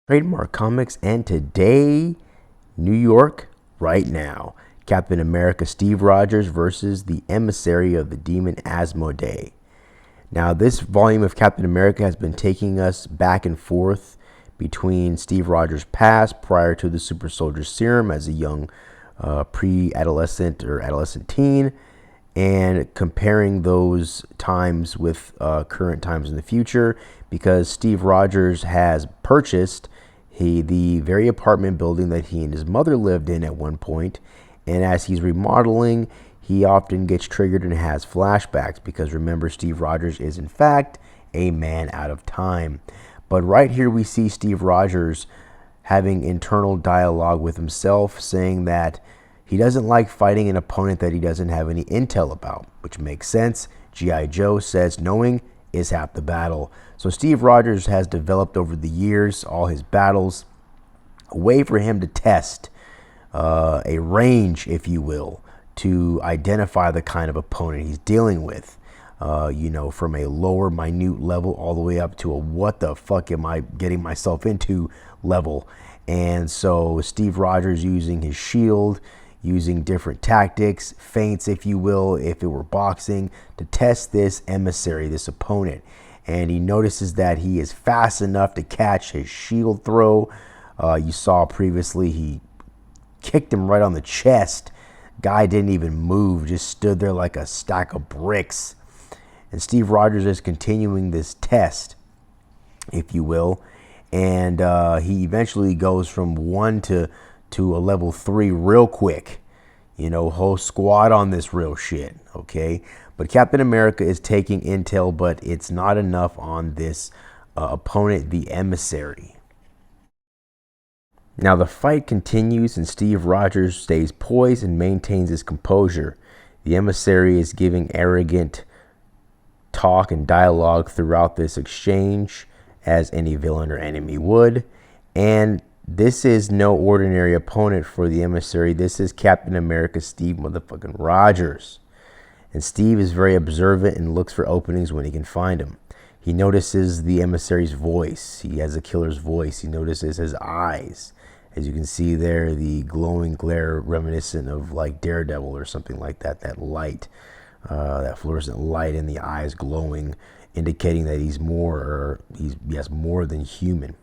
Trademark Comics, and today, New York, right now. Captain America Steve Rogers versus the emissary of the demon Asmodee. Now, this volume of Captain America has been taking us back and forth between Steve Rogers' past prior to the super soldier serum as a young pre-adolescent or adolescent teen, and comparing those times with current times in the future, because Steve Rogers has purchased the very apartment building that he and his mother lived in at one point, and as he's remodeling, he often gets triggered and has flashbacks, because remember, Steve Rogers is in fact a man out of time. But right here we see Steve Rogers having internal dialogue with himself, saying that he doesn't like fighting an opponent that he doesn't have any intel about, which makes sense. G.I. Joe says knowing is half the battle. So Steve Rogers has developed over the years all his battles, a way for him to test a range, if you will, to identify the kind of opponent he's dealing with. From a lower, minute level all the way up to a what the fuck am I getting myself into level. And so Steve Rogers, using his shield, using different tactics, feints, if you will, if it were boxing, to test this emissary, this opponent. And he notices that he is fast enough to catch his shield throw. You saw previously he kicked him right on the chest. Guy didn't even move, just stood there like a stack of bricks. And Steve Rogers is continuing this test, if you will. And he eventually goes from 1 to a level 3 real quick. Whole squad on this real shit, okay? But Captain America is taking intel, but it's not enough on this opponent, the emissary. Now the fight continues, and Steve Rogers stays poised and maintains his composure. The emissary is giving arrogant talk and dialogue throughout this exchange, as any villain or enemy would. And this is no ordinary opponent for the emissary. This is Captain America Steve motherfucking Rogers. And Steve is very observant and looks for openings when he can find them. He notices the emissary's voice. He has a killer's voice. He notices his eyes. As you can see there, the glowing glare reminiscent of like Daredevil or something like that. That light, that fluorescent light in the eyes glowing, indicating that he's more than human.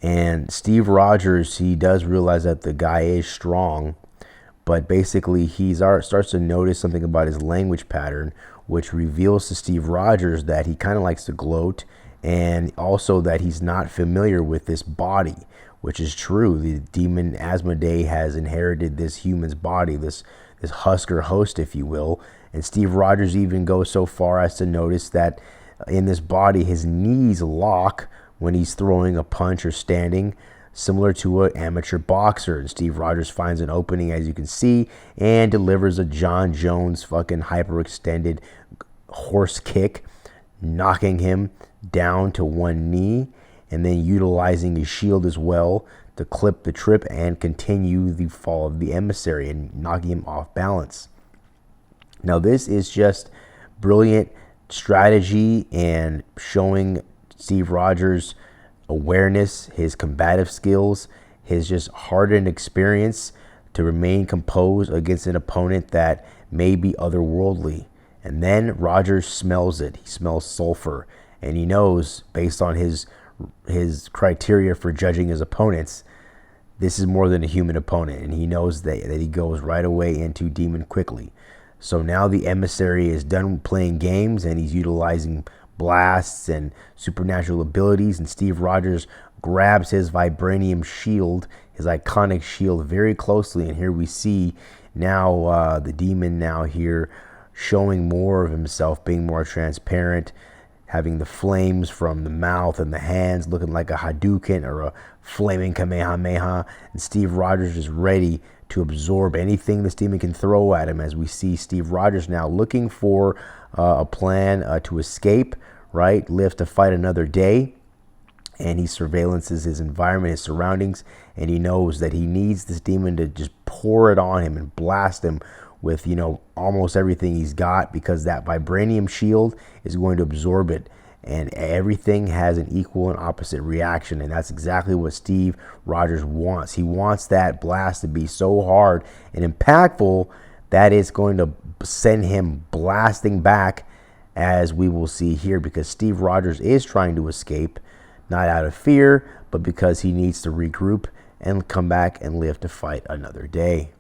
And Steve Rogers, he does realize that the guy is strong, but basically he starts to notice something about his language pattern, which reveals to Steve Rogers that he kind of likes to gloat, and also that he's not familiar with this body, which is true. The demon Asmodee has inherited this human's body, this husker host, if you will. And Steve Rogers even goes so far as to notice that in this body, his knees lock when he's throwing a punch or standing, similar to an amateur boxer. And Steve Rogers finds an opening, as you can see, and delivers a John Jones fucking hyperextended horse kick, knocking him down to one knee, and then utilizing his shield as well to clip the trip and continue the fall of the emissary and knocking him off balance. Now this is just brilliant strategy and showing Steve Rogers' awareness, his combative skills, his just hardened experience to remain composed against an opponent that may be otherworldly. And then Rogers smells it. He smells sulfur, and he knows, based on his criteria for judging his opponents, this is more than a human opponent, and he knows that he goes right away into demon quickly. So now the emissary is done playing games, and he's utilizing blasts and supernatural abilities, and Steve Rogers grabs his vibranium shield, his iconic shield, very closely. And here we see now the demon now here showing more of himself, being more transparent, having the flames from the mouth and the hands looking like a Hadouken or a flaming Kamehameha. And Steve Rogers is ready to absorb anything this demon can throw at him, as we see Steve Rogers now looking for a plan to escape, right? Live to fight another day. And he surveillances his environment, his surroundings, and he knows that he needs this demon to just pour it on him and blast him with, almost everything he's got, because that vibranium shield is going to absorb it. and everything has an equal and opposite reaction. And that's exactly what Steve Rogers wants. He wants that blast to be so hard and impactful that it's going to send him blasting back, as we will see here, because Steve Rogers is trying to escape, not out of fear, but because he needs to regroup and come back and live to fight another day.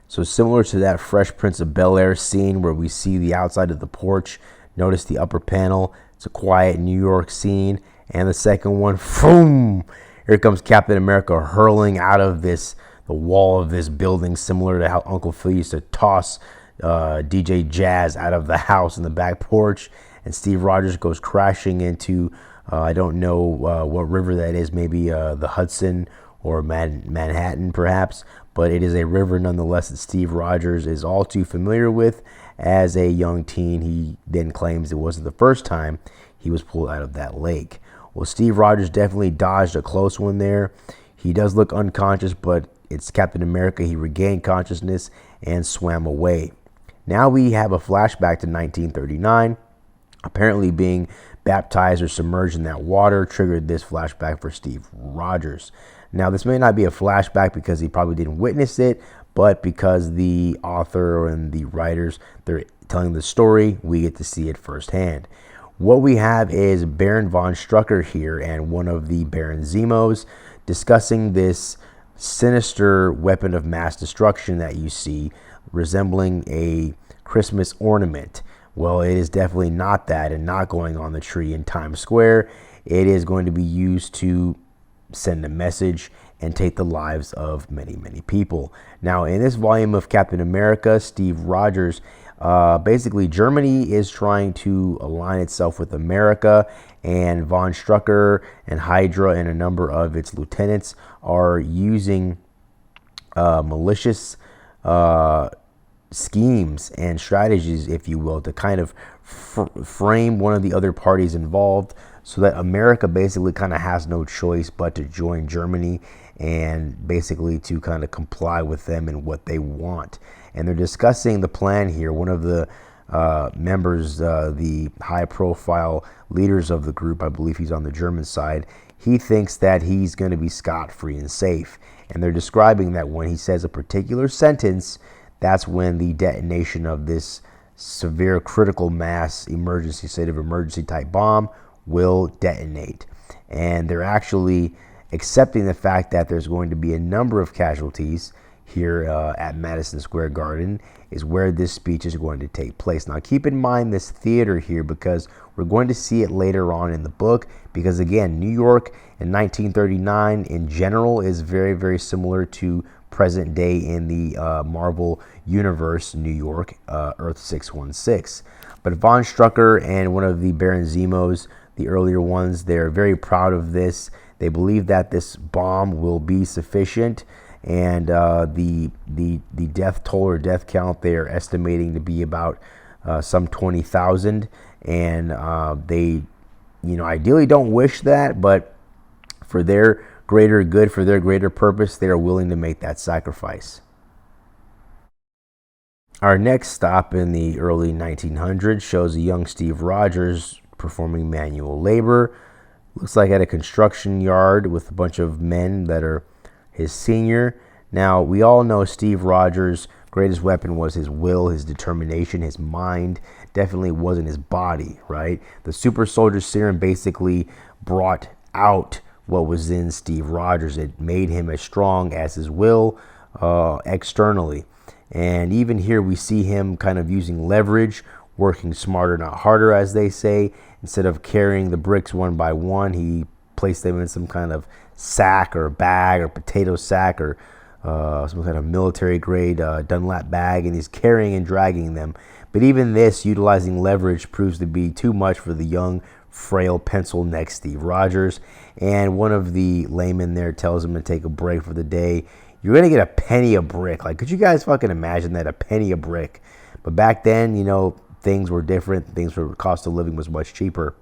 So similar to that Fresh Prince of Bel-Air scene where we see the outside of the porch, notice the upper panel, it's a quiet New York scene. And the second one, boom, here comes Captain America hurling out of the wall of this building, similar to how Uncle Phil used to toss DJ Jazz out of the house in the back porch. And Steve Rogers goes crashing into, I don't know what river that is, maybe the Hudson or Manhattan perhaps, but it is a river nonetheless that Steve Rogers is all too familiar with as a young teen. He then claims it wasn't the first time he was pulled out of that lake. Well, Steve Rogers definitely dodged a close one there. He does look unconscious, but it's Captain America. He regained consciousness and swam away. Now we have a flashback to 1939. Apparently being baptized or submerged in that water triggered this flashback for Steve Rogers. Now, this may not be a flashback because he probably didn't witness it, but because the author and the writers, they're telling the story, we get to see it firsthand. What we have is Baron von Strucker here and one of the Baron Zemos discussing this sinister weapon of mass destruction that you see resembling a Christmas ornament. Well, it is definitely not that, and not going on the tree in Times Square. It is going to be used to send a message and take the lives of many, many people. Now, in this volume of Captain America, Steve Rogers, basically Germany is trying to align itself with America, and von Strucker and Hydra and a number of its lieutenants are using malicious schemes and strategies, if you will, to kind of frame one of the other parties involved, so that America basically kind of has no choice but to join Germany and basically to kind of comply with them and what they want. And they're discussing the plan here. One of the members, the high profile leaders of the group, I believe he's on the German side, he thinks that he's going to be scot-free and safe. And they're describing that when he says a particular sentence, that's when the detonation of this severe critical mass emergency, state of emergency type bomb will detonate. And they're actually accepting the fact that there's going to be a number of casualties here at Madison Square Garden is where this speech is going to take place. Now, keep in mind this theater here, because we're going to see it later on in the book, because again, New York in 1939 in general is very, very similar to present day in the Marvel Universe, New York, Earth 616. But von Strucker and one of the Baron Zemos, the earlier ones, they're very proud of this. They believe that this bomb will be sufficient, and the death toll or death count they are estimating to be about some 20,000. And they, ideally don't wish that, but for their greater good, for their greater purpose, they are willing to make that sacrifice. Our next stop in the early 1900s shows a young Steve Rogers performing manual labor. Looks like at a construction yard with a bunch of men that are his senior. Now, we all know Steve Rogers' greatest weapon was his will, his determination, his mind. Definitely wasn't his body, right? The super soldier serum basically brought out what was in Steve Rogers. It made him as strong as his will externally. And even here we see him kind of using leverage, working smarter, not harder, as they say. Instead of carrying the bricks one by one, he placed them in some kind of sack or bag or potato sack or some kind of military grade Dunlap bag, and he's carrying and dragging them. But even this, utilizing leverage, proves to be too much for the young, frail, pencil-neck Steve Rogers. And one of the laymen there tells him to take a break for the day. You're going to get a penny a brick. Like, could you guys fucking imagine that? A penny a brick. But back then, things were different. Cost of living was much cheaper.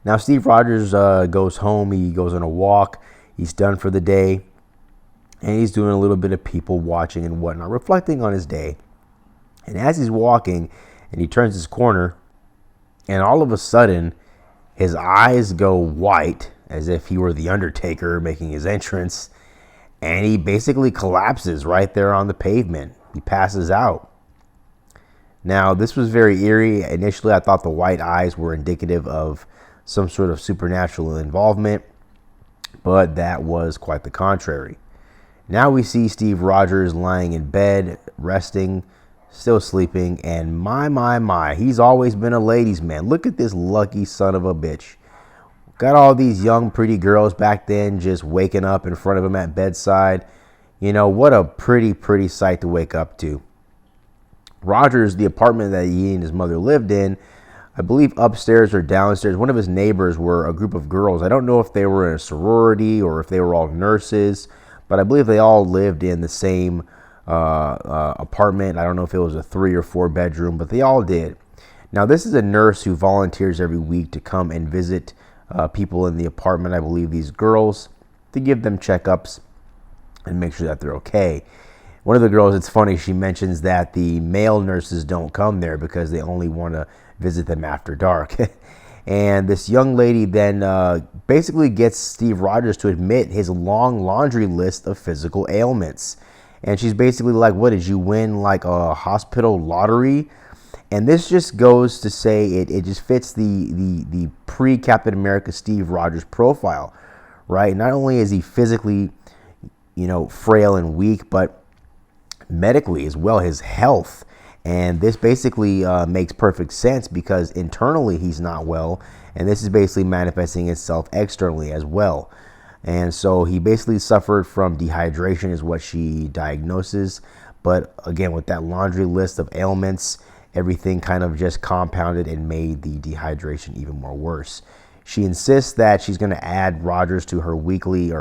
Now, Steve Rogers goes home. He goes on a walk. He's done for the day. And he's doing a little bit of people watching and whatnot, reflecting on his day. And as he's walking and he turns his corner, And all of a sudden, his eyes go white as if he were the Undertaker making his entrance, and he basically collapses right there on the pavement. He passes out. Now, this was very eerie. Initially, I thought the white eyes were indicative of some sort of supernatural involvement, but that was quite the contrary. Now we see Steve Rogers lying in bed, resting, still sleeping, and my, he's always been a ladies' man. Look at this lucky son of a bitch. Got all these young, pretty girls back then just waking up in front of him at bedside. You know, what a pretty sight to wake up to. Rogers, the apartment that he and his mother lived in, I believe upstairs or downstairs, one of his neighbors were a group of girls. I don't know if they were in a sorority or if they were all nurses, but I believe they all lived in the same apartment. I don't know if it was a 3 or 4 bedroom, but they all did. Now, this is a nurse who volunteers every week to come and visit people in the apartment, I believe these girls, to give them checkups and make sure that they're okay. One of the girls, it's funny, she mentions that the male nurses don't come there because they only want to visit them after dark. And this young lady then basically gets Steve Rogers to admit his long laundry list of physical ailments. And she's basically like, what, did you win like a hospital lottery? And this just goes to say it just fits the pre-Captain America Steve Rogers profile, right? Not only is he physically, frail and weak, but medically as well, his health. And this basically makes perfect sense because internally he's not well, and this is basically manifesting itself externally as well. And so he basically suffered from dehydration is what she diagnoses. But again, with that laundry list of ailments, everything kind of just compounded and made the dehydration even more worse. She insists that she's going to add Rogers to her weekly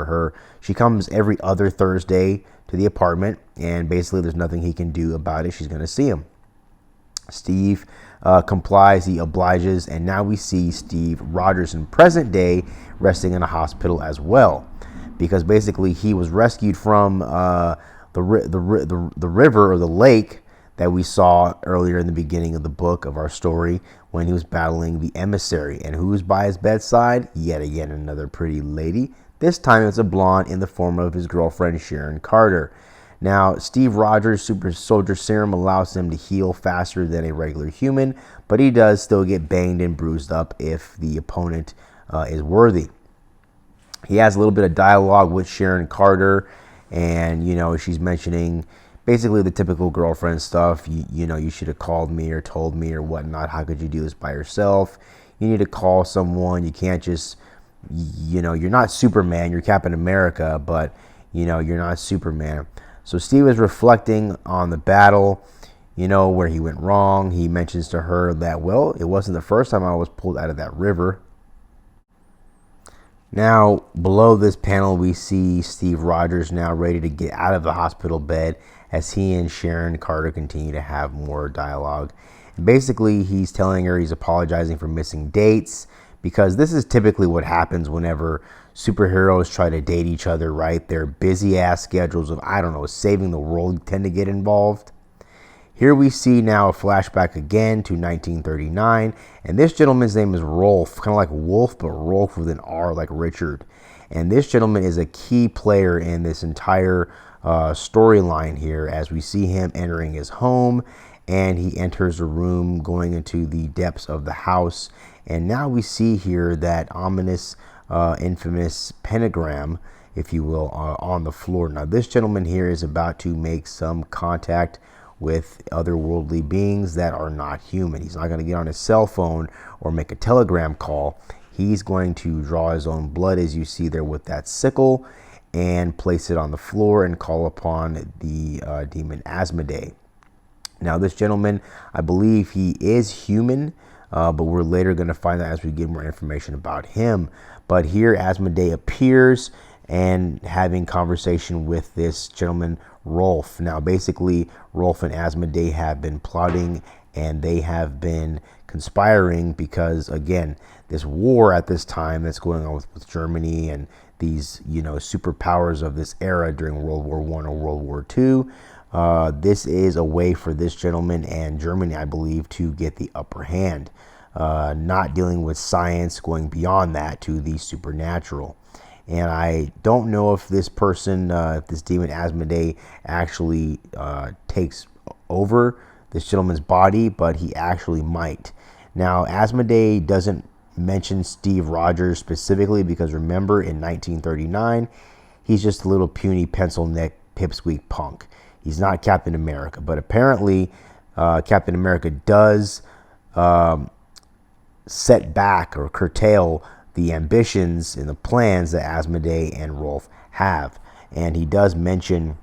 she comes every other Thursday to the apartment, and basically there's nothing he can do about it. She's going to see him. Steve complies, he obliges, and now we see Steve Rogers in present day resting in a hospital as well, because basically he was rescued from the river or the lake that we saw earlier in the beginning of the book of our story when he was battling the emissary. And who's by his bedside? Yet again, another pretty lady. This time it's a blonde in the form of his girlfriend, Sharon Carter. Now, Steve Rogers' super soldier serum allows him to heal faster than a regular human, but he does still get banged and bruised up if the opponent is worthy. He has a little bit of dialogue with Sharon Carter, and, she's mentioning basically the typical girlfriend stuff. You should have called me or told me or whatnot. How could you do this by yourself? You need to call someone. You can't just, you're not Superman. You're Captain America, but, you're not Superman. So Steve is reflecting on the battle, where he went wrong. He mentions to her that, well, it wasn't the first time I was pulled out of that river. Now, below this panel, we see Steve Rogers now ready to get out of the hospital bed as he and Sharon Carter continue to have more dialogue. And basically, he's telling her he's apologizing for missing dates, because this is typically what happens whenever superheroes try to date each other, right? Their busy ass schedules of, saving the world tend to get involved. Here we see now a flashback again to 1939, and this gentleman's name is Rolf, kind of like Wolf, but Rolf with an R like Richard. And this gentleman is a key player in this entire storyline here, as we see him entering his home, and he enters a room going into the depths of the house. And now we see here that ominous, infamous pentagram, if you will, on the floor. Now this gentleman here is about to make some contact with otherworldly beings that are not human. He's not going to get on his cell phone or make a telegram call. He's going to draw his own blood, as you see there with that sickle, and place it on the floor and call upon the demon Asmodee. Now this gentleman, I believe he is human, but we're later going to find out as we get more information about him. But here Asmodee appears and having conversation with this gentleman Rolf. Now basically Rolf and Asmodee have been plotting, and they have been conspiring because, again, this war at this time that's going on with Germany and these superpowers of this era during World War I or World War II, this is a way for this gentleman and Germany, I believe, to get the upper hand. not dealing with science, going beyond that to the supernatural. And I don't know if this person, if this demon Asmodee actually takes over this gentleman's body, but he actually might. Now, Asmodee doesn't mention Steve Rogers specifically because remember, in 1939, he's just a little puny pencil neck pipsqueak punk. He's not Captain America, but apparently Captain America does set back or curtail the ambitions and the plans that Asmodee and Rolf have. And he does mention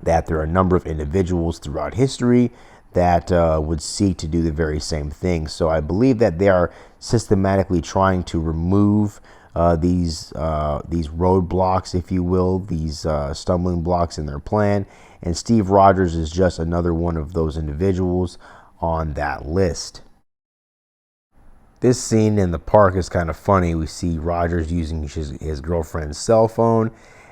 that there are a number of individuals throughout history that would seek to do the very same thing. So I believe that they are systematically trying to remove these roadblocks, if you will, these stumbling blocks in their plan. And Steve Rogers is just another one of those individuals on that list. This scene in the park is kind of funny. We see Rogers using his girlfriend's cell phone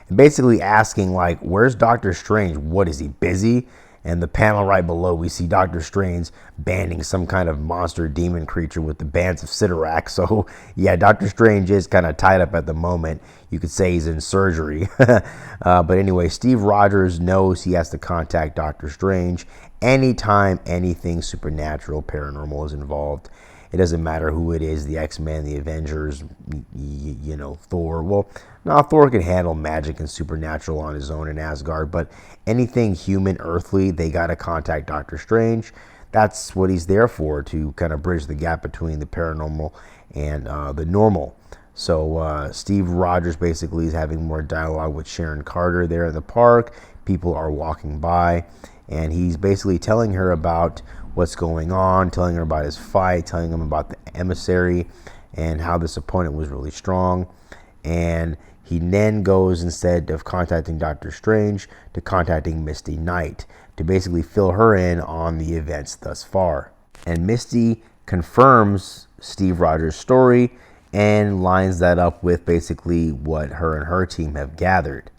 and basically asking, like, where's Doctor Strange? What, is he busy? And the panel right below, we see Doctor Strange banding some kind of monster demon creature with the bands of Sidorak. So, yeah, Doctor Strange is kind of tied up at the moment. You could say he's in surgery. But anyway, Steve Rogers knows he has to contact Doctor Strange anytime anything supernatural, paranormal is involved. It doesn't matter who it is, the X-Men, the Avengers, you know, Thor. Well, now Thor can handle magic and supernatural on his own in Asgard, but anything human, earthly, they got to contact Doctor Strange. That's what he's there for, to kind of bridge the gap between the paranormal and the normal. So Steve Rogers basically is having more dialogue with Sharon Carter there in the park. People are walking by, and he's basically telling her about what's going on, telling her about his fight, telling him about the emissary and how this opponent was really strong. And he then goes, instead of contacting Doctor Strange, to contacting Misty Knight to basically fill her in on the events thus far. And Misty confirms Steve Rogers' story and lines that up with basically what her and her team have gathered.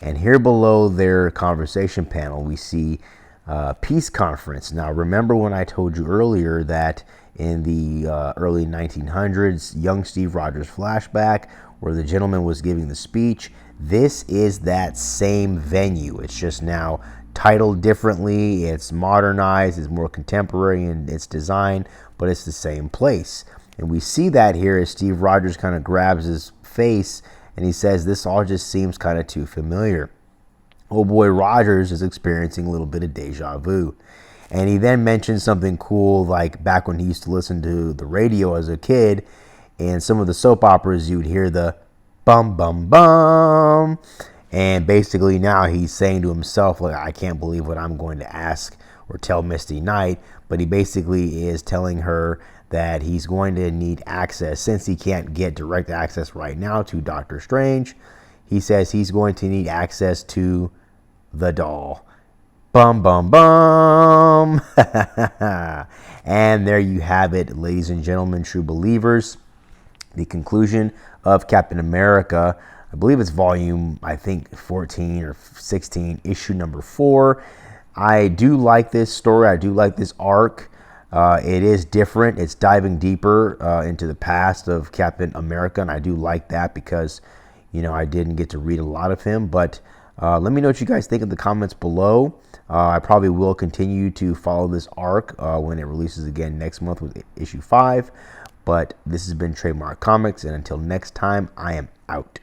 And here below their conversation panel, we see peace conference. Now, remember when I told you earlier that in the early 1900s, young Steve Rogers flashback, where the gentleman was giving the speech? This is that same venue. It's just now titled differently. It's modernized. It's more contemporary in its design, but it's the same place. And we see that here as Steve Rogers kind of grabs his face and he says, this all just seems kind of too familiar. Oh boy, Rogers is experiencing a little bit of deja vu. And he then mentions something cool, like back when he used to listen to the radio as a kid, and some of the soap operas, you'd hear the bum, bum, bum. And basically now he's saying to himself, like, I can't believe what I'm going to ask or tell Misty Knight. But he basically is telling her that he's going to need access, since he can't get direct access right now to Doctor Strange. He says he's going to need access to the doll. Bum, bum, bum. And there you have it, ladies and gentlemen, true believers. The conclusion of Captain America. I believe it's volume, 14 or 16, issue number 4. I do like this story. I do like this arc. It is different. It's diving deeper into the past of Captain America, and I do like that because, you know, I didn't get to read a lot of him. But let me know what you guys think in the comments below. I probably will continue to follow this arc when it releases again next month with issue 5. But this has been Trademark Comics, and until next time, I am out.